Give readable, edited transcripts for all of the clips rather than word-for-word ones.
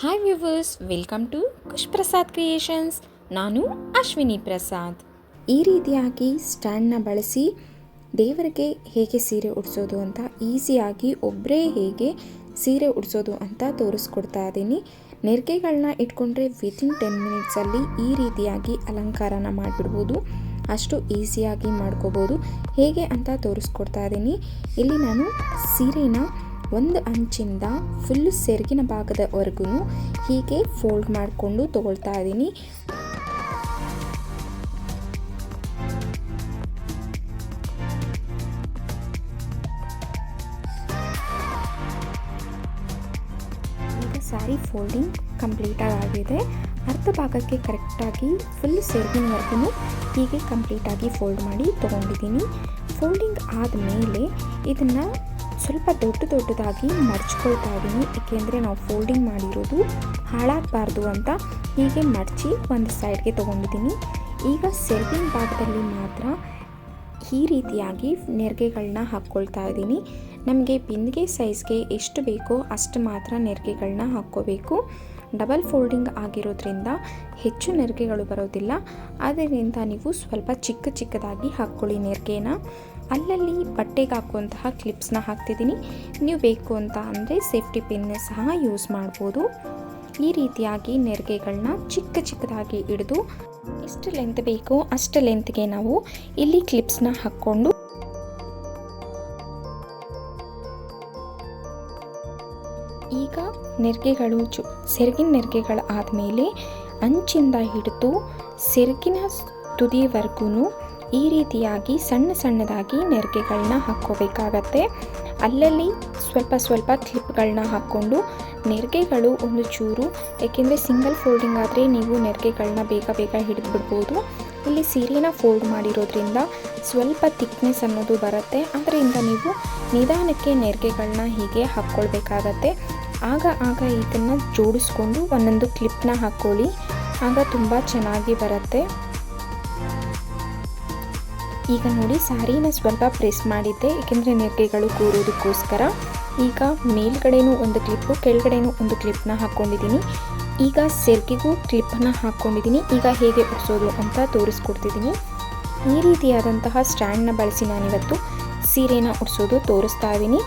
Hi viewers, welcome to Khush Prasad creations. ನಾನು ಅಶ್ವಿನಿ ಪ್ರಸಾದ್. ಈ ರೀತಿಯಾಗಿ ಸ್ಟ್ಯಾಂಡ್ನ ಬಳಸಿ ದೇವರಿಗೆ ಹೇಗೆ ಸೀರೆ ಉಡಿಸೋದು ಅಂತ ಈಸಿಯಾಗಿ ಒಬ್ಬರೇ ಹೇಗೆ ಸೀರೆ ಉಡಿಸೋದು ಅಂತ ತೋರಿಸ್ಕೊಡ್ತಾ ಇದ್ದೀನಿ. ನೆರಿಗೆಗಳನ್ನ ಇಟ್ಕೊಂಡ್ರೆ ವಿತಿನ್ 10 ಮಿನಿಟ್ಸಲ್ಲಿ ಈ ರೀತಿಯಾಗಿ ಅಲಂಕಾರನ ಮಾಡಿಬಿಡ್ಬೋದು. ಅಷ್ಟು ಈಸಿಯಾಗಿ ಮಾಡ್ಕೋಬೋದು. ಹೇಗೆ ಅಂತ ತೋರಿಸ್ಕೊಡ್ತಾ ಇದ್ದೀನಿ. ಇಲ್ಲಿ ನಾನು ಸೀರೆನ ಒಂದು ಅಂಚಿಂದ ಫುಲ್ ಸೆರಗಿನ ಭಾಗದವರೆಗೂ ಹೀಗೆ ಫೋಲ್ಡ್ ಮಾಡಿಕೊಂಡು ತಗೊಳ್ತಾ ಇದ್ದೀನಿ. ಈಗ ಸ್ಯಾರಿ ಫೋಲ್ಡಿಂಗ್ ಕಂಪ್ಲೀಟಾಗಿ ಆಗಿದೆ. ಅರ್ಧ ಭಾಗಕ್ಕೆ ಕರೆಕ್ಟಾಗಿ ಫುಲ್ ಸೆರಗಿನವರೆಗೂ ಹೀಗೆ ಕಂಪ್ಲೀಟಾಗಿ ಫೋಲ್ಡ್ ಮಾಡಿ ತೊಗೊಂಡಿದ್ದೀನಿ. ಫೋಲ್ಡಿಂಗ್ ಆದಮೇಲೆ ಇದನ್ನು ಸ್ವಲ್ಪ ದೊಡ್ಡದಾಗಿ ಮಡ್ಚ್ಕೊಳ್ತಾ ಇದ್ದೀನಿ. ಏಕೆಂದರೆ ನಾವು ಫೋಲ್ಡಿಂಗ್ ಮಾಡಿರೋದು ಹಾಳಾಗಬಾರ್ದು ಅಂತ ಹೀಗೆ ಮಡಚಿ ಒಂದು ಸೈಡ್ಗೆ ತೊಗೊಂಡಿದ್ದೀನಿ. ಈಗ ಸೆರಗಿನ ಭಾಗದಲ್ಲಿ ಮಾತ್ರ ಈ ರೀತಿಯಾಗಿ ನೆರಿಗೆಗಳನ್ನ ಹಾಕ್ಕೊಳ್ತಾ ಇದ್ದೀನಿ. ನಮಗೆ ಬಿಂದಿಗೆ ಸೈಜ್ಗೆ ಎಷ್ಟು ಬೇಕೋ ಅಷ್ಟು ಮಾತ್ರ ನೆರಿಗೆಗಳನ್ನ ಹಾಕ್ಕೋಬೇಕು. ಡಬಲ್ ಫೋಲ್ಡಿಂಗ್ ಆಗಿರೋದ್ರಿಂದ ಹೆಚ್ಚು ನೆರಿಗೆಗಳು ಬರೋದಿಲ್ಲ. ಆದ್ದರಿಂದ ನೀವು ಸ್ವಲ್ಪ ಚಿಕ್ಕದಾಗಿ ಹಾಕ್ಕೊಳ್ಳಿ ನೆರಿಗೆನ. ಅಲ್ಲಲ್ಲಿ ಬಟ್ಟೆಗೆ ಹಾಕುವಂತಹ ಕ್ಲಿಪ್ಸ್ನ ಹಾಕ್ತಿದ್ದೀನಿ. ನೀವು ಬೇಕು ಅಂತ ಅಂದರೆ ಸೇಫ್ಟಿ ಪಿನ್ನ ಸಹ ಯೂಸ್ ಮಾಡ್ಬೋದು. ಈ ರೀತಿಯಾಗಿ ನೆರಿಗೆಗಳನ್ನ ಚಿಕ್ಕದಾಗಿ ಹಿಡಿದು ಎಷ್ಟು ಲೆಂತ್ ಬೇಕೋ ಅಷ್ಟು ಲೆಂತ್ಗೆ ನಾವು ಇಲ್ಲಿ ಕ್ಲಿಪ್ಸ್ನ ಹಾಕ್ಕೊಂಡು ಈಗ ನೆರಿಗೆಗಳು ಸೆರಗಿನ ನೆರಿಗೆಗಳು ಆದಮೇಲೆ ಅಂಚಿಂದ ಹಿಡಿದು ಸೆರಗಿನ ತುದಿವರೆಗೂ ಈ ರೀತಿಯಾಗಿ ಸಣ್ಣದಾಗಿ ನೆರಿಗೆಗಳನ್ನ ಹಾಕ್ಕೋಬೇಕಾಗತ್ತೆ. ಅಲ್ಲಲ್ಲಿ ಸ್ವಲ್ಪ ಕ್ಲಿಪ್ಗಳನ್ನ ಹಾಕ್ಕೊಂಡು ನೆರಿಗೆಗಳು ಒಂದು ಚೂರು, ಏಕೆಂದರೆ ಸಿಂಗಲ್ ಫೋಲ್ಡಿಂಗ್ ಆದರೆ ನೀವು ನೆರಿಗೆಗಳನ್ನ ಬೇಗ ಹಿಡಿದು ಬಿಡ್ಬೋದು. ಇಲ್ಲಿ ಸೀರೆನ ಫೋಲ್ಡ್ ಮಾಡಿರೋದ್ರಿಂದ ಸ್ವಲ್ಪ ಥಿಕ್ನೆಸ್ ಅನ್ನೋದು ಬರುತ್ತೆ. ಅದರಿಂದ ನೀವು ನಿಧಾನಕ್ಕೆ ನೆರಿಗೆಗಳನ್ನ ಹೀಗೆ ಹಾಕ್ಕೊಳ್ಬೇಕಾಗತ್ತೆ. ಆಗ ಇದನ್ನು ಜೋಡಿಸ್ಕೊಂಡು ಒಂದೊಂದು ಕ್ಲಿಪ್ನ ಹಾಕ್ಕೊಳ್ಳಿ. ಆಗ ತುಂಬ ಚೆನ್ನಾಗಿ ಬರುತ್ತೆ. ಈಗ ನೋಡಿ, ಸ್ಯಾರಿನ ಸ್ವಲ್ಪ ಪ್ರೆಸ್ ಮಾಡಿದ್ದೆ ಏಕೆಂದರೆ ನೆರಿಗೆಗಳು ಕೂರೋದಕ್ಕೋಸ್ಕರ. ಈಗ ಮೇಲ್ಗಡೆನೂ ಒಂದು ಕ್ಲಿಪ್ಪು, ಕೆಳಗಡೆನೂ ಒಂದು ಕ್ಲಿಪ್ನ ಹಾಕ್ಕೊಂಡಿದ್ದೀನಿ. ಈಗ ಸೆರಗಿಗೂ ಕ್ಲಿಪ್ಪನ್ನು ಹಾಕ್ಕೊಂಡಿದ್ದೀನಿ. ಈಗ ಹೇಗೆ ಉಡಿಸೋದು ಅಂತ ತೋರಿಸ್ಕೊಡ್ತಿದ್ದೀನಿ. ಈ ರೀತಿಯಾದಂತಹ ಸ್ಟ್ಯಾಂಡ್ನ ಬಳಸಿ ನಾನಿವತ್ತು ಸೀರೆನ ಉಡಿಸೋದು ತೋರಿಸ್ತಾ ಇದ್ದೀನಿ.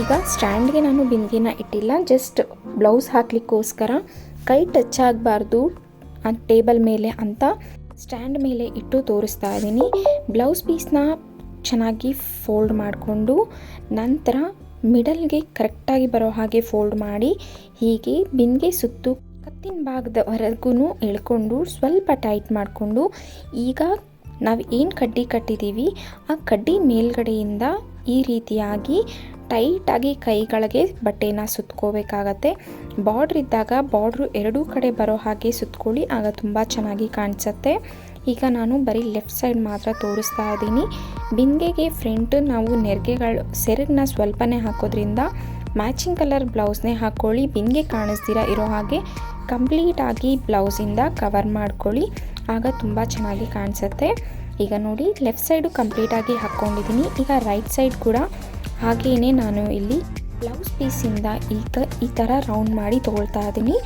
ಈಗ ಸ್ಟ್ಯಾಂಡ್ಗೆ ನಾನು ಬಿಂದಿಗೆನ ಇಟ್ಟಿಲ್ಲ, ಜಸ್ಟ್ ಬ್ಲೌಸ್ ಹಾಕಲಿಕ್ಕೋಸ್ಕರ ಕೈ ಟಚ್ ಆಗಬಾರ್ದು ಟೇಬಲ್ ಮೇಲೆ ಅಂತ ಸ್ಟ್ಯಾಂಡ್ ಮೇಲೆ ಇಟ್ಟು ತೋರಿಸ್ತಾ ಇದ್ದೀನಿ. ಬ್ಲೌಸ್ ಪೀಸ್ನ ಚೆನ್ನಾಗಿ ಫೋಲ್ಡ್ ಮಾಡಿಕೊಂಡು ನಂತರ ಮಿಡಲ್ಗೆ ಕರೆಕ್ಟಾಗಿ ಬರೋ ಹಾಗೆ ಫೋಲ್ಡ್ ಮಾಡಿ ಹೀಗೆ ಬಿಂದಿಗೆ ಸುತ್ತು ಕತ್ತಿನ ಭಾಗದವರೆಗೂ ಎಳ್ಕೊಂಡು ಸ್ವಲ್ಪ ಟೈಟ್ ಮಾಡಿಕೊಂಡು ಈಗ ನಾವು ಏನು ಕಡ್ಡಿ ಕಟ್ಟಿದ್ದೀವಿ ಆ ಕಡ್ಡಿ ಮೇಲ್ಗಡೆಯಿಂದ ಈ ರೀತಿಯಾಗಿ ಟೈಟಾಗಿ ಕೈಗಳಿಗೆ ಬಟ್ಟೆನ ಸುತ್ಕೋಬೇಕಾಗತ್ತೆ. ಬಾರ್ಡ್ರ್ ಇದ್ದಾಗ ಬಾರ್ಡ್ರು ಎರಡೂ ಕಡೆ ಬರೋ ಹಾಗೆ ಸುತ್ಕೊಳ್ಳಿ, ಆಗ ತುಂಬ ಚೆನ್ನಾಗಿ ಕಾಣಿಸುತ್ತೆ. ಈಗ ನಾನು ಬರೀ ಲೆಫ್ಟ್ ಸೈಡ್ ಮಾತ್ರ ತೋರಿಸ್ತಾ ಇದ್ದೀನಿ. ಬಿಂದಿಗೆಗೆ ಫ್ರಂಟ್ ನಾವು ನೆರಿಗೆಗಳು ಸೆರಗನ್ನ ಸ್ವಲ್ಪನೇ ಹಾಕೋದ್ರಿಂದ ಮ್ಯಾಚಿಂಗ್ ಕಲರ್ ಬ್ಲೌಸ್ನೇ ಹಾಕ್ಕೊಳ್ಳಿ. ಬಿಂದಿಗೆ ಕಾಣಿಸ್ದಿರ ಇರೋ ಹಾಗೆ ಕಂಪ್ಲೀಟಾಗಿ ಬ್ಲೌಸಿಂದ ಕವರ್ ಮಾಡ್ಕೊಳ್ಳಿ, ಆಗ ತುಂಬ ಚೆನ್ನಾಗಿ ಕಾಣಿಸುತ್ತೆ. ಈಗ ನೋಡಿ, ಲೆಫ್ಟ್ ಸೈಡು ಕಂಪ್ಲೀಟಾಗಿ ಹಾಕ್ಕೊಂಡಿದ್ದೀನಿ. ಈಗ ರೈಟ್ ಸೈಡ್ ಕೂಡ ಹಾಗೆಯೇ ನಾನು ಇಲ್ಲಿ ಬ್ಲೌಸ್ ಪೀಸಿಂದ ಈಗ ಈ ಥರ ರೌಂಡ್ ಮಾಡಿ ತೊಗೊಳ್ತಾ ಇದ್ದೀನಿ.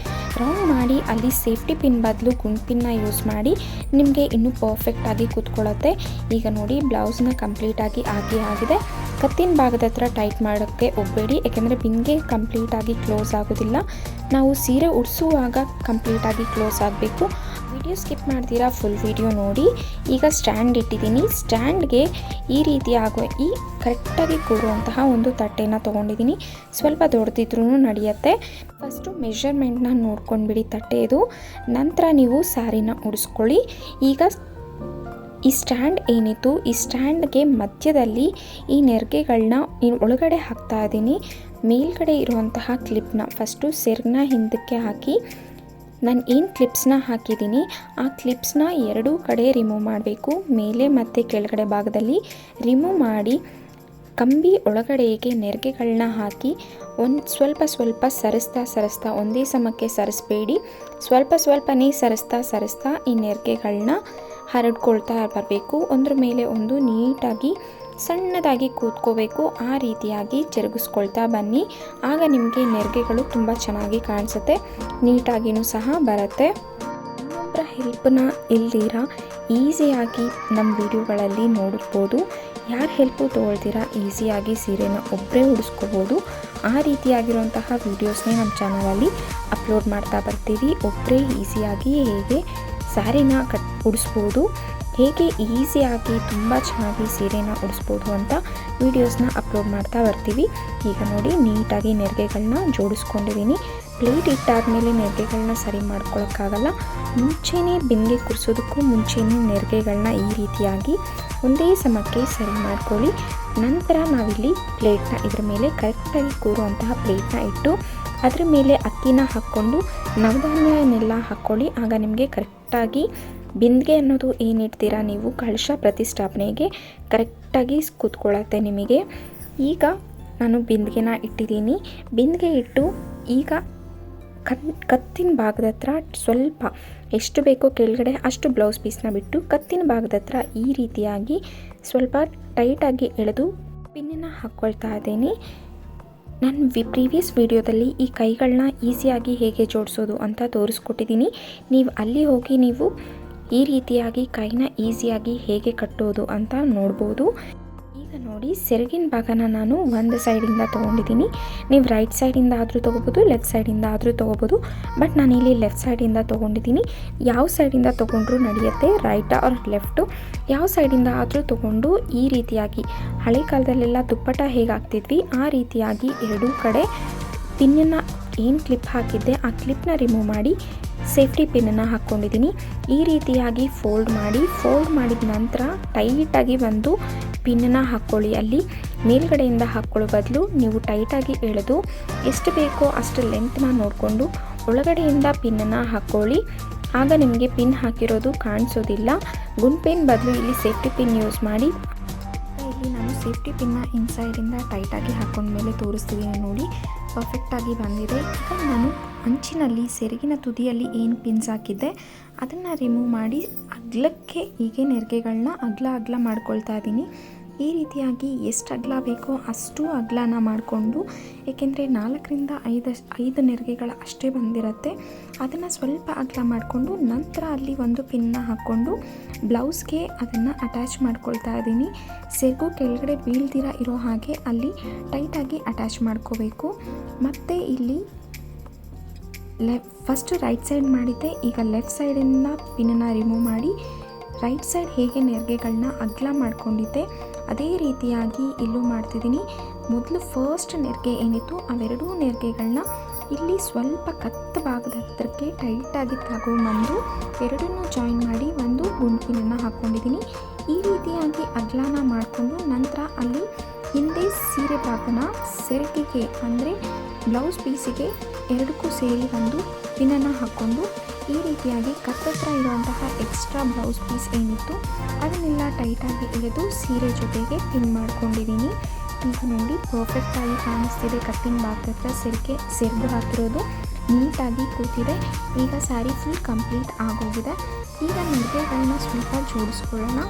ರೌಂಡ್ ಮಾಡಿ ಅಲ್ಲಿ ಸೇಫ್ಟಿ ಪಿನ್ ಬದಲು ಗುಂಡು ಪಿನ್ನ ಯೂಸ್ ಮಾಡಿ ನಿಮಗೆ ಇನ್ನೂ ಪರ್ಫೆಕ್ಟಾಗಿ ಕೂತ್ಕೊಳ್ಳುತ್ತೆ. ಈಗ ನೋಡಿ, ಬ್ಲೌಸ್ನ ಕಂಪ್ಲೀಟಾಗಿ ಆಗಿದೆ. ಕತ್ತಿನ ಭಾಗದ ಹತ್ರ ಟೈಟ್ ಮಾಡೋಕ್ಕೆ ಹೋಗಬೇಡಿ, ಏಕೆಂದರೆ ಬಿಂದಿಗೆ ಕಂಪ್ಲೀಟಾಗಿ ಕ್ಲೋಸ್ ಆಗೋದಿಲ್ಲ. ನಾವು ಸೀರೆ ಉಡಿಸುವಾಗ ಕಂಪ್ಲೀಟಾಗಿ ಕ್ಲೋಸ್ ಆಗಬೇಕು. ವಿಡಿಯೋ ಸ್ಕಿಪ್ ಮಾಡ್ತೀರಾ, ಫುಲ್ ವಿಡಿಯೋ ನೋಡಿ. ಈಗ ಸ್ಟ್ಯಾಂಡ್ ಇಟ್ಟಿದ್ದೀನಿ. ಸ್ಟ್ಯಾಂಡ್ಗೆ ಈ ರೀತಿ ಈ ಕರೆಕ್ಟಾಗಿ ಕೂರುವಂತಹ ಒಂದು ತಟ್ಟೆನ ತೊಗೊಂಡಿದ್ದೀನಿ. ಸ್ವಲ್ಪ ದೊಡ್ಡದಿದ್ರೂ ನಡೆಯುತ್ತೆ. ಫಸ್ಟು ಮೆಷರ್ಮೆಂಟ್ನ ನೋಡ್ಕೊಂಡ್ಬಿಡಿ ತಟ್ಟೆದು, ನಂತರ ನೀವು ಸ್ಯಾರಿನ ಉಡಿಸ್ಕೊಳ್ಳಿ. ಈಗ ಈ ಸ್ಟ್ಯಾಂಡ್ ಏನಿತ್ತು, ಈ ಸ್ಟ್ಯಾಂಡ್ಗೆ ಮಧ್ಯದಲ್ಲಿ ಈ ನೆರಿಗೆಗಳನ್ನ ಒಳಗಡೆ ಹಾಕ್ತಾ ಇದ್ದೀನಿ. ಮೇಲ್ಗಡೆ ಇರುವಂತಹ ಕ್ಲಿಪ್ನ ಫಸ್ಟು ಸೆರಗನ್ನ ಹಿಂದಕ್ಕೆ ಹಾಕಿ ನಾನು ಏನು ಕ್ಲಿಪ್ಸ್ನ ಹಾಕಿದ್ದೀನಿ ಆ ಕ್ಲಿಪ್ಸ್ನ ಎರಡೂ ಕಡೆ ರಿಮೂವ್ ಮಾಡಬೇಕು. ಮೇಲೆ ಮತ್ತು ಕೆಳಗಡೆ ಭಾಗದಲ್ಲಿ ರಿಮೂವ್ ಮಾಡಿ ಕಂಬಿ ಒಳಗಡೆಗೆ ನೆರಿಗೆಗಳನ್ನ ಹಾಕಿ ಸ್ವಲ್ಪ ಸರಿಸ್ತಾ ಒಂದೇ ಸಮಕ್ಕೆ ಸರಿಸಬೇಡಿ. ಸ್ವಲ್ಪನೇ ಸರಿಸ್ತಾ ಈ ನೆರಿಗೆಗಳನ್ನ ಹರಡ್ಕೊಳ್ತಾ ಬರಬೇಕು. ಒಂದ್ರ ಮೇಲೆ ಒಂದು ನೀಟಾಗಿ ಸಣ್ಣದಾಗಿ ಕೂತ್ಕೋಬೇಕು. ಆ ರೀತಿಯಾಗಿ ಜರುಗಿಸ್ಕೊಳ್ತಾ ಬನ್ನಿ. ಆಗ ನಿಮಗೆ ನೆರಿಗೆಗಳು ತುಂಬ ಚೆನ್ನಾಗಿ ಕಾಣಿಸುತ್ತೆ, ನೀಟಾಗಿಯೂ ಸಹ ಬರುತ್ತೆ. ಇನ್ನೊಬ್ಬರ ಹೆಲ್ಪನ್ನ ಇಲ್ದಿರ ಈಸಿಯಾಗಿ ನಮ್ಮ ವಿಡಿಯೋಗಳಲ್ಲಿ ನೋಡ್ಬೋದು. ಯಾರ ಹೆಲ್ಪು ತೊಗೊಳ್ತೀರಾ ಈಸಿಯಾಗಿ ಸೀರೆನ ಒಬ್ಬರೇ ಉಡಿಸ್ಕೋಬೋದು. ಆ ರೀತಿಯಾಗಿರುವಂತಹ ವೀಡಿಯೋಸ್ನೇ ನಮ್ಮ ಚಾನಲಲ್ಲಿ ಅಪ್ಲೋಡ್ ಮಾಡ್ತಾ ಬರ್ತೀವಿ. ಒಬ್ಬರೇ ಈಸಿಯಾಗಿ ಹೇಗೆ ಸ್ಯಾರಿನ ಉಡಿಸ್ಬೋದು, ಹೇಗೆ ಈಸಿಯಾಗಿ ತುಂಬ ಚೆನ್ನಾಗಿ ಸೀರೆನ ಉಡಿಸ್ಬೋದು ಅಂತ ವೀಡಿಯೋಸ್ನ ಅಪ್ಲೋಡ್ ಮಾಡ್ತಾ ಬರ್ತೀವಿ. ಈಗ ನೋಡಿ ನೀಟಾಗಿ ನೆರಿಗೆಗಳನ್ನ ಜೋಡಿಸ್ಕೊಂಡಿದ್ದೀನಿ. ಪ್ಲೇಟ್ ಇಟ್ಟಾದಮೇಲೆ ನೆರಿಗೆಗಳನ್ನ ಸರಿ ಮಾಡ್ಕೊಳ್ಳೋಕ್ಕಾಗಲ್ಲ. ಮುಂಚೆನೇ ಬೆನ್ನಿಗೆ ಕೂರಿಸೋದಕ್ಕೂ ಮುಂಚೆನೇ ನೆರಿಗೆಗಳನ್ನ ಈ ರೀತಿಯಾಗಿ ಒಂದೇ ಸಮಕ್ಕೆ ಸರಿ ಮಾಡ್ಕೊಳ್ಳಿ. ನಂತರ ನಾವಿಲ್ಲಿ ಪ್ಲೇಟ್ನ ಇದ್ರ ಮೇಲೆ ಕರೆಕ್ಟಾಗಿ ಕೂರುವಂತಹ ಪ್ಲೇಟ್ನ ಇಟ್ಟು ಅದ್ರ ಮೇಲೆ ಅಕ್ಕಿನ ಹಾಕ್ಕೊಂಡು ನವಧಾನ್ಯನೆಲ್ಲ ಹಾಕ್ಕೊಳ್ಳಿ. ಆಗ ನಿಮಗೆ ಕರೆಕ್ಟಾಗಿ ಬಿಂದಿಗೆ ಅನ್ನೋದು ಏನಿಡ್ತೀರಾ ನೀವು ಕಳಶ ಪ್ರತಿಷ್ಠಾಪನೆಗೆ ಕರೆಕ್ಟಾಗಿ ಕೂತ್ಕೊಳ್ಳುತ್ತೆ ನಿಮಗೆ. ಈಗ ನಾನು ಬಿಂದಿಗೆನ ಇಟ್ಟಿದ್ದೀನಿ. ಬಿಂದಿಗೆ ಇಟ್ಟು ಈಗ ಕತ್ತಿನ ಭಾಗದ ಹತ್ರ ಸ್ವಲ್ಪ ಎಷ್ಟು ಬೇಕೋ ಕೆಳಗಡೆ ಅಷ್ಟು ಬ್ಲೌಸ್ ಪೀಸ್ನ ಬಿಟ್ಟು ಕತ್ತಿನ ಭಾಗದ ಹತ್ರ ಈ ರೀತಿಯಾಗಿ ಸ್ವಲ್ಪ ಟೈಟಾಗಿ ಎಳೆದು ಪಿನ್ನನ್ನು ಹಾಕ್ಕೊಳ್ತಾ ಇದ್ದೀನಿ. ನಾನು ಪ್ರೀವಿಯಸ್ ವಿಡಿಯೋದಲ್ಲಿ ಈ ಕೈಗಳನ್ನ ಈಸಿಯಾಗಿ ಹೇಗೆ ಜೋಡಿಸೋದು ಅಂತ ತೋರಿಸ್ಕೊಟ್ಟಿದ್ದೀನಿ. ನೀವು ಅಲ್ಲಿ ಹೋಗಿ ನೀವು ಈ ರೀತಿಯಾಗಿ ಕೈನ ಈಸಿಯಾಗಿ ಹೇಗೆ ಕಟ್ಟೋದು ಅಂತ ನೋಡ್ಬೋದು. ಈಗ ನೋಡಿ ಸೆರಗಿನ ಭಾಗನ ನಾನು ಒಂದು ಸೈಡಿಂದ ತೊಗೊಂಡಿದ್ದೀನಿ. ನೀವು ರೈಟ್ ಸೈಡಿಂದ ಆದರೂ ತೊಗೋಬೋದು, ಲೆಫ್ಟ್ ಸೈಡಿಂದ ಆದರೂ ತೊಗೋಬೋದು. ಬಟ್ ನಾನಿಲ್ಲಿ ಲೆಫ್ಟ್ ಸೈಡಿಂದ ತೊಗೊಂಡಿದ್ದೀನಿ. ಯಾವ ಸೈಡಿಂದ ತೊಗೊಂಡ್ರೂ ನಡೆಯುತ್ತೆ, ರೈಟಾ ಆರ್ ಲೆಫ್ಟು, ಯಾವ ಸೈಡಿಂದ ಆದರೂ ತೊಗೊಂಡು ಈ ರೀತಿಯಾಗಿ ಹಳೆ ಕಾಲದಲ್ಲೆಲ್ಲ ದುಪ್ಪಟ ಹೇಗೆ ಹಾಕ್ತಿದ್ವಿ ಆ ರೀತಿಯಾಗಿ ಎರಡೂ ಕಡೆ ಪಿನ್ನನ್ನು ಏನು ಕ್ಲಿಪ್ ಹಾಕಿದ್ದೆ ಆ ಕ್ಲಿಪ್ನ ರಿಮೂವ್ ಮಾಡಿ ಸೇಫ್ಟಿ ಪಿನ್ನನ್ನು ಹಾಕ್ಕೊಂಡಿದ್ದೀನಿ. ಈ ರೀತಿಯಾಗಿ ಫೋಲ್ಡ್ ಮಾಡಿದ ನಂತರ ಟೈಟಾಗಿ ಒಂದು ಪಿನ್ನನ್ನು ಹಾಕ್ಕೊಳ್ಳಿ. ಅಲ್ಲಿ ಮೇಲ್ಗಡೆಯಿಂದ ಹಾಕ್ಕೊಳ್ಳೋ ಬದಲು ನೀವು ಟೈಟಾಗಿ ಎಳೆದು ಎಷ್ಟು ಬೇಕೋ ಅಷ್ಟು ಲೆಂತ್ನ ನೋಡಿಕೊಂಡು ಒಳಗಡೆಯಿಂದ ಪಿನ್ನನ್ನು ಹಾಕ್ಕೊಳ್ಳಿ. ಆಗ ನಿಮಗೆ ಪಿನ್ ಹಾಕಿರೋದು ಕಾಣಿಸೋದಿಲ್ಲ. ಗುಂಡ್ ಪಿನ್ ಬದಲು ಇಲ್ಲಿ ಸೇಫ್ಟಿ ಪಿನ್ ಯೂಸ್ ಮಾಡಿ. ಇಲ್ಲಿ ನಾನು ಸೇಫ್ಟಿ ಪಿನ್ನ ಇನ್ಸೈಡಿಂದ ಟೈಟಾಗಿ ಹಾಕ್ಕೊಂಡ್ಮೇಲೆ ತೋರಿಸ್ತಿದ್ದೀನಿ ನೋಡಿ, ಪರ್ಫೆಕ್ಟಾಗಿ ಬಂದಿದೆ. ಈಗ ನಾನು ಅಂಚಿನಲ್ಲಿ ಸೆರಗಿನ ತುದಿಯಲ್ಲಿ ಏನು ಪಿನ್ಸ್ ಹಾಕಿದ್ದೆ ಅದನ್ನು ರಿಮೂವ್ ಮಾಡಿ ಅಗ್ಲಕ್ಕೆ ಹೀಗೆ ನೆರಿಗೆಗಳನ್ನ ಅಗ್ಲ ಮಾಡ್ಕೊಳ್ತಾ ಇದ್ದೀನಿ. ಈ ರೀತಿಯಾಗಿ ಎಷ್ಟು ಅಗಲ ಬೇಕೋ ಅಷ್ಟು ಅಗಲನ ಮಾಡಿಕೊಂಡು, ಏಕೆಂದರೆ 4ರಿಂದ 5 ನೆರಿಗೆಗಳ ಅಷ್ಟೇ ಬಂದಿರುತ್ತೆ, ಅದನ್ನು ಸ್ವಲ್ಪ ಅಗಲ ಮಾಡಿಕೊಂಡು ನಂತರ ಅಲ್ಲಿ ಒಂದು ಪಿನ್ನ ಹಾಕ್ಕೊಂಡು ಬ್ಲೌಸ್ಗೆ ಅದನ್ನು ಅಟ್ಯಾಚ್ ಮಾಡ್ಕೊಳ್ತಾ ಇದ್ದೀನಿ. ಸೆರಗು ಕೆಳಗಡೆ ಬೀಳ್ದಿರ ಇರೋ ಹಾಗೆ ಅಲ್ಲಿ ಟೈಟಾಗಿ ಅಟ್ಯಾಚ್ ಮಾಡ್ಕೋಬೇಕು. ಮತ್ತು ಇಲ್ಲಿ ಫಸ್ಟು ರೈಟ್ ಸೈಡ್ ಮಾಡಿದ್ದೆ, ಈಗ ಲೆಫ್ಟ್ ಸೈಡಿಂದ ಪಿನ್ನನ್ನು ರಿಮೂವ್ ಮಾಡಿ ರೈಟ್ ಸೈಡ್ ಹೇಗೆ ನೆರಿಗೆಗಳನ್ನ ಅಗಲ ಮಾಡ್ಕೊಂಡಿದ್ದೆ ಅದೇ ರೀತಿಯಾಗಿ ಇಲ್ಲೂ ಮಾಡ್ತಿದ್ದೀನಿ. ಮೊದಲು ಫಸ್ಟ್ ನೆರಿಗೆ ಏನಿತ್ತು ಅವೆರಡೂ ನೆರಿಗೆಗಳನ್ನ ಇಲ್ಲಿ ಸ್ವಲ್ಪ ಕತ್ತು ಭಾಗದ ಹತ್ರಕ್ಕೆ ಟೈಟಾಗಿ ತಗೊಂಡ್ಬಂದು ಎರಡನ್ನೂ ಜಾಯಿನ್ ಮಾಡಿ ಒಂದು ಗುಂಡಿನನ್ನು ಹಾಕ್ಕೊಂಡಿದ್ದೀನಿ. ಈ ರೀತಿಯಾಗಿ ಅಗಲನ ಮಾಡಿಕೊಂಡು ನಂತರ ಅಲ್ಲಿ ಹಿಂದೆ ಸೀರೆ ಭಾಗನ ಸೆರಗಿಗೆ ಅಂದರೆ ಬ್ಲೌಸ್ ಪೀಸಿಗೆ ಎರಡಕ್ಕೂ ಸೇರಿ ಒಂದು ಪಿನ್ನನ್ನು ಹಾಕ್ಕೊಂಡು ಈ ರೀತಿಯಾಗಿ ಕತ್ತತ್ರ ಇರುವಂತಹ ಎಕ್ಸ್ಟ್ರಾ ಬ್ಲೌಸ್ ಪೀಸ್ ಏನಿತ್ತು ಅದನ್ನೆಲ್ಲ ಟೈಟಾಗಿ ಎಳೆದು ಸೀರೆ ಜೊತೆಗೆ ಪಿನ್ ಮಾಡ್ಕೊಂಡಿದ್ದೀನಿ. ಈಗ ನೋಡಿ ಪರ್ಫೆಕ್ಟಾಗಿ ಕಾಣಿಸ್ತಿದೆ. ಕತ್ತಿನ ಭಾಗದ ಹತ್ರ ಸೆರಗು ಹಾಕಿರೋದು ನೀಟಾಗಿ ಕೂತಿದೆ. ಈಗ ಸ್ಯಾರಿ ಫುಲ್ ಕಂಪ್ಲೀಟ್ ಆಗೋಗಿದೆ. ಈಗ ನೆರಿಗೆಗಳನ್ನ ಸ್ವಲ್ಪ ಜೋಡಿಸ್ಕೊಳ್ಳೋಣ.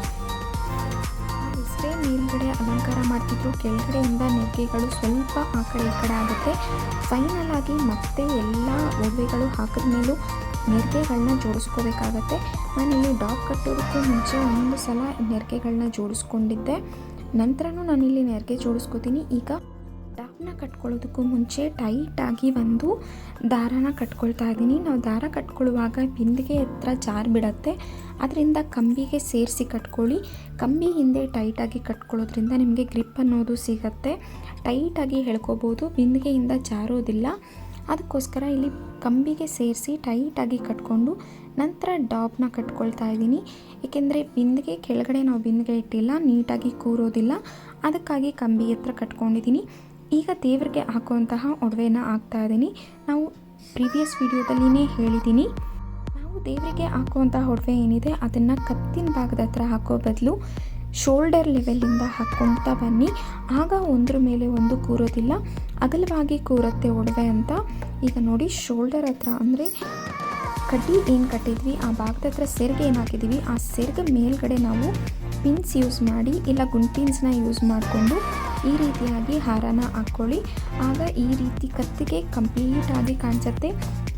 ಇಷ್ಟೇ ಮೇಲ್ಗಡೆ ಅಲಂಕಾರ ಮಾಡ್ತಿದ್ರು, ಕೆಳಗಡೆಯಿಂದ ನೆರಿಗೆಗಳು ಸ್ವಲ್ಪ ಆ ಕಡೆ ಈ ಕಡೆ ಆಗುತ್ತೆ. ಫೈನಲ್ ಆಗಿ ಮತ್ತೆ ಎಲ್ಲ ಒಡವೆಗಳು ಹಾಕಿದ ಮೇಲೂ ನೆರಿಗೆಗಳನ್ನ ಜೋಡಿಸ್ಕೋಬೇಕಾಗತ್ತೆ. ನಾನಿಲ್ಲಿ ಡಾಟ್ ಕಟ್ಟೋದಕ್ಕೂ ಮುಂಚೆ ಒಂದು ಸಲ ನೆರಿಗೆಗಳನ್ನ ಜೋಡಿಸ್ಕೊಂಡಿದ್ದೆ, ನಂತರನೂ ನಾನಿಲ್ಲಿ ನೆರಿಗೆ ಜೋಡಿಸ್ಕೋತೀನಿ. ಈಗ ದಾರನ ಕಟ್ಕೊಳ್ಳೋದಕ್ಕೂ ಮುಂಚೆ ಟೈಟಾಗಿ ಒಂದು ದಾರನ ಕಟ್ಕೊಳ್ತಾ ಇದ್ದೀನಿ. ನಾವು ದಾರ ಕಟ್ಕೊಳ್ಳುವಾಗ ಬಿಂದಿಗೆ ಹತ್ರ ಜಾರು ಬಿಡತ್ತೆ, ಅದರಿಂದ ಕಂಬಿಗೆ ಸೇರಿಸಿ ಕಟ್ಕೊಳ್ಳಿ. ಕಂಬಿ ಹಿಂದೆ ಟೈಟಾಗಿ ಕಟ್ಕೊಳ್ಳೋದ್ರಿಂದ ನಿಮಗೆ ಗ್ರಿಪ್ ಅನ್ನೋದು ಸಿಗತ್ತೆ, ಟೈಟಾಗಿ ಎಳ್ಕೋಬೋದು, ಬಿಂದಿಗೆಯಿಂದ ಜಾರೋದಿಲ್ಲ. ಅದಕ್ಕೋಸ್ಕರ ಇಲ್ಲಿ ಕಂಬಿಗೆ ಸೇರಿಸಿ ಟೈಟಾಗಿ ಕಟ್ಕೊಂಡು ನಂತರ ಡಾಬ್ನ ಕಟ್ಕೊಳ್ತಾ ಇದ್ದೀನಿ. ಏಕೆಂದರೆ ಬಿಂದಿಗೆ ಕೆಳಗಡೆ ನಾವು ಬಿಂದಿಗೆ ಇಟ್ಟಿಲ್ಲ, ನೀಟಾಗಿ ಕೂರೋದಿಲ್ಲ, ಅದಕ್ಕಾಗಿ ಕಂಬಿ ಹತ್ರ ಕಟ್ಕೊಂಡಿದ್ದೀನಿ. ಈಗ ದೇವರಿಗೆ ಹಾಕುವಂತಹ ಒಡವೆನ ಹಾಕ್ತಾ ಇದ್ದೀನಿ. ನಾವು ಪ್ರೀವಿಯಸ್ ವಿಡಿಯೋದಲ್ಲಿನೇ ಹೇಳಿದ್ದೀನಿ, ನಾವು ದೇವರಿಗೆ ಹಾಕುವಂತಹ ಒಡವೆ ಏನಿದೆ ಅದನ್ನು ಕತ್ತಿನ ಭಾಗದ ಹತ್ರ ಹಾಕೋ ಬದಲು ಶೋಲ್ಡರ್ ಲೆವೆಲಿಂದ ಹಾಕ್ಕೊಳ್ತಾ ಬನ್ನಿ. ಆಗ ಒಂದ್ರ ಮೇಲೆ ಒಂದು ಕೂರೋದಿಲ್ಲ, ಅಗಲವಾಗಿ ಕೂರುತ್ತೆ ಒಡವೆ ಅಂತ. ಈಗ ನೋಡಿ ಶೋಲ್ಡರ್ ಹತ್ರ ಅಂದರೆ ಕಡ್ಡಿ ಏನು ಕಟ್ಟಿದ್ವಿ ಆ ಭಾಗದ ಹತ್ರ ಸೆರಗು ಏನು ಹಾಕಿದ್ದೀವಿ ಆ ಸೆರಗು ಮೇಲ್ಗಡೆ ನಾವು ಪಿನ್ಸ್ ಯೂಸ್ ಮಾಡಿ ಇಲ್ಲ ಗುಂಡ್ ಪಿನ್ಸ್ನ ಯೂಸ್ ಮಾಡಿಕೊಂಡು ಈ ರೀತಿಯಾಗಿ ಹಾರನ ಹಾಕ್ಕೊಳ್ಳಿ. ಆಗ ಈ ರೀತಿ ಕತ್ತಿಗೆ ಕಂಪ್ಲೀಟಾಗಿ ಕಾಣಿಸುತ್ತೆ.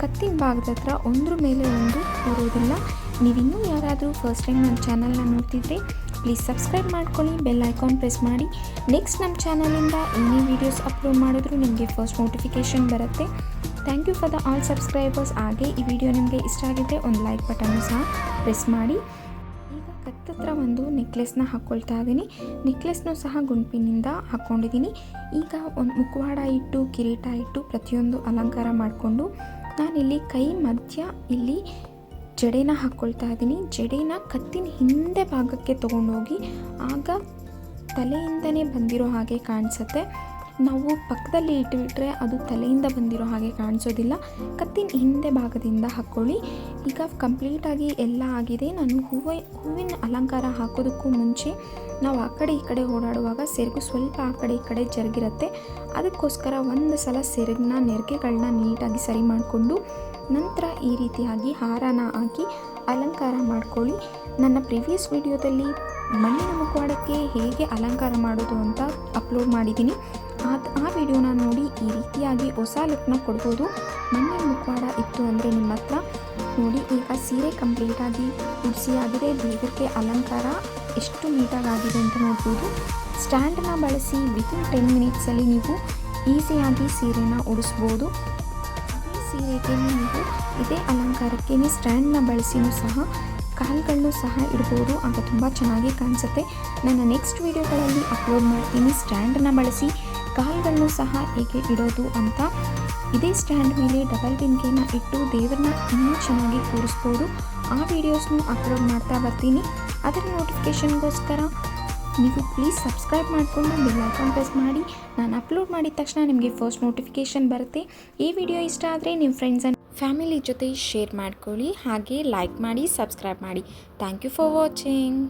ಕತ್ತಿನ ಭಾಗದ ಹತ್ರ ಒಂದ್ರ ಮೇಲೆ ಒಂದು ಕೂರೋದಿಲ್ಲ. ನೀವಿನ್ನೂ ಯಾರಾದರೂ ಫಸ್ಟ್ ಟೈಮ್ ನನ್ನ ಚಾನಲ್ನ ನೋಡ್ತಿದ್ರೆ ಪ್ಲೀಸ್ ಸಬ್ಸ್ಕ್ರೈಬ್ ಮಾಡ್ಕೊಳ್ಳಿ, ಬೆಲ್ ಐಕಾನ್ ಪ್ರೆಸ್ ಮಾಡಿ. ನೆಕ್ಸ್ಟ್ ನಮ್ಮ ಚಾನಲಿಂದ ಏನೇ ವೀಡಿಯೋಸ್ ಅಪ್ಲೋಡ್ ಮಾಡಿದ್ರು ನಿಮಗೆ ಫಸ್ಟ್ ನೋಟಿಫಿಕೇಷನ್ ಬರುತ್ತೆ. Thank you for the all subscribers. ಹಾಗೆ ಈ ವಿಡಿಯೋ ನಿಮಗೆ ಇಷ್ಟ ಆಗಿದ್ದರೆ ಒಂದು ಲೈಕ್ ಬಟನ್ನು ಸಹ ಪ್ರೆಸ್ ಮಾಡಿ. ಈಗ ಕತ್ತತ್ರ ಒಂದು ನೆಕ್ಲೆಸ್ನ ಹಾಕ್ಕೊಳ್ತಾ ಇದ್ದೀನಿ. ನೆಕ್ಲೆಸ್ನೂ ಸಹ ಗುಂಡ್ಪಿನಿಂದ ಹಾಕ್ಕೊಂಡಿದ್ದೀನಿ. ಈಗ ಒಂದು ಮುಖವಾಡ ಇಟ್ಟು ಕಿರೀಟ ಇಟ್ಟು ಪ್ರತಿಯೊಂದು ಅಲಂಕಾರ ಮಾಡಿಕೊಂಡು ನಾನಿಲ್ಲಿ ಕೈ ಮಧ್ಯ ಇಲ್ಲಿ ಜಡೆನ ಹಾಕ್ಕೊಳ್ತಾ ಇದ್ದೀನಿ. ಜಡೆನ ಕತ್ತಿನ ಹಿಂದೆ ಭಾಗಕ್ಕೆ ತೊಗೊಂಡೋಗಿ ಆಗ ತಲೆಯಿಂದನೇ ಬಂದಿರೋ ಹಾಗೆ ಕಾಣಿಸುತ್ತೆ. ನಾವು ಪಕ್ಕದಲ್ಲಿ ಇಟ್ಟುಬಿಟ್ರೆ ಅದು ತಲೆಯಿಂದ ಬಂದಿರೋ ಹಾಗೆ ಕಾಣಿಸೋದಿಲ್ಲ. ಕತ್ತಿನ ಹಿಂದೆ ಭಾಗದಿಂದ ಹಾಕ್ಕೊಳ್ಳಿ. ಈಗ ಕಂಪ್ಲೀಟಾಗಿ ಎಲ್ಲ ಆಗಿದೆ. ನಾನು ಹೂವಿನ ಅಲಂಕಾರ ಹಾಕೋದಕ್ಕೂ ಮುಂಚೆ ನಾವು ಆ ಕಡೆ ಈ ಕಡೆ ಓಡಾಡುವಾಗ ಸೆರಗು ಸ್ವಲ್ಪ ಆ ಕಡೆ ಈ ಕಡೆ ಜರುಗಿರುತ್ತೆ. ಅದಕ್ಕೋಸ್ಕರ ಒಂದು ಸಲ ಸೆರಗನ್ನ ನೆರಿಗೆಗಳನ್ನ ನೀಟಾಗಿ ಸರಿ ಮಾಡಿಕೊಂಡು ನಂತರ ಈ ರೀತಿಯಾಗಿ ಹಾರನ ಹಾಕಿ ಅಲಂಕಾರ ಮಾಡ್ಕೊಳ್ಳಿ. ನನ್ನ ಪ್ರೀವಿಯಸ್ ವಿಡಿಯೋದಲ್ಲಿ ಮಣ್ಣಿನ ಮುಖವಾಡಕ್ಕೆ ಹೇಗೆ ಅಲಂಕಾರ ಮಾಡೋದು ಅಂತ ಅಪ್ಲೋಡ್ ಮಾಡಿದ್ದೀನಿ. ಆ ವಿಡಿಯೋನ ನೋಡಿ ಈ ರೀತಿಯಾಗಿ ಹೊಸ ಲುಕ್ನ ಕೊಡ್ಬೋದು. ಮಣ್ಣಿನ ಮುಖವಾಡ ಇತ್ತು ಅಂದರೆ ನಿಮ್ಮ ಹತ್ರ ನೋಡಿ. ಈಗ ಸೀರೆ ಕಂಪ್ಲೀಟಾಗಿ ಉಡಿಸಿಯಾಗಿದೆ. ದೇವರಿಗೆ ಅಲಂಕಾರ ಎಷ್ಟು ನೀಟಾಗಿ ಆಗಿದೆ ಅಂತ ನೋಡ್ಬೋದು. ಸ್ಟ್ಯಾಂಡನ್ನ ಬಳಸಿ ವಿತಿನ್ 10 ಮಿನಿಟ್ಸಲ್ಲಿ ನೀವು ಈಸಿಯಾಗಿ ಸೀರೆನ ಉಡಿಸ್ಬೋದು. ಸೀರೆಗೆ ನೀವು ಇದೇ ಅಲಂಕಾರಕ್ಕೆ ಸ್ಟ್ಯಾಂಡ್ನ ಬಳಸಿನೂ ಸಹ ಕಾಲ್ಗಳನ್ನೂ ಸಹ ಇಡ್ಬೋದು. ಆಗ ತುಂಬ ಚೆನ್ನಾಗಿ ಕಾಣಿಸುತ್ತೆ. ನನ್ನ ನೆಕ್ಸ್ಟ್ ವಿಡಿಯೋಗಳಲ್ಲಿ ಅಪ್ಲೋಡ್ ಮಾಡ್ತೀನಿ ಸ್ಟ್ಯಾಂಡನ್ನು ಬಳಸಿ ಕಾಲ್ಗಳನ್ನೂ ಸಹ ಹೇಗೆ ಇಡೋದು ಅಂತ. ಇದೇ ಸ್ಟ್ಯಾಂಡ್ ಮೇಲೆ ಡಬಲ್ ಬಿಂದಿಗೆನ ಇಟ್ಟು ದೇವರನ್ನ ಇನ್ನೂ ಚೆನ್ನಾಗಿ ಕೂರಿಸ್ಬೋದು. ಆ ವಿಡಿಯೋಸ್ನೂ ಅಪ್ಲೋಡ್ ಮಾಡ್ತಾ ಬರ್ತೀನಿ. ಅದರ ನೋಟಿಫಿಕೇಷನ್ಗೋಸ್ಕರ ನೀವು ಪ್ಲೀಸ್ ಸಬ್ಸ್ಕ್ರೈಬ್ ಮಾಡಿಕೊಂಡು ಬೆಲ್ ಐಕಾನ್ ಪ್ರೆಸ್ ಮಾಡಿ. ನಾನು ಅಪ್ಲೋಡ್ ಮಾಡಿದ ತಕ್ಷಣ ನಿಮಗೆ ಫಸ್ಟ್ ನೋಟಿಫಿಕೇಷನ್ ಬರುತ್ತೆ. ಈ ವಿಡಿಯೋ ಇಷ್ಟ ಆದರೆ ನಿಮ್ಮ ಫ್ರೆಂಡ್ಸ್ ಆ್ಯಂಡ್ ಫ್ಯಾಮಿಲಿ ಜೊತೆ ಶೇರ್ ಮಾಡ್ಕೊಳ್ಳಿ. ಹಾಗೆ ಲೈಕ್ ಮಾಡಿ, ಸಬ್ಸ್ಕ್ರೈಬ್ ಮಾಡಿ. Thank you for watching.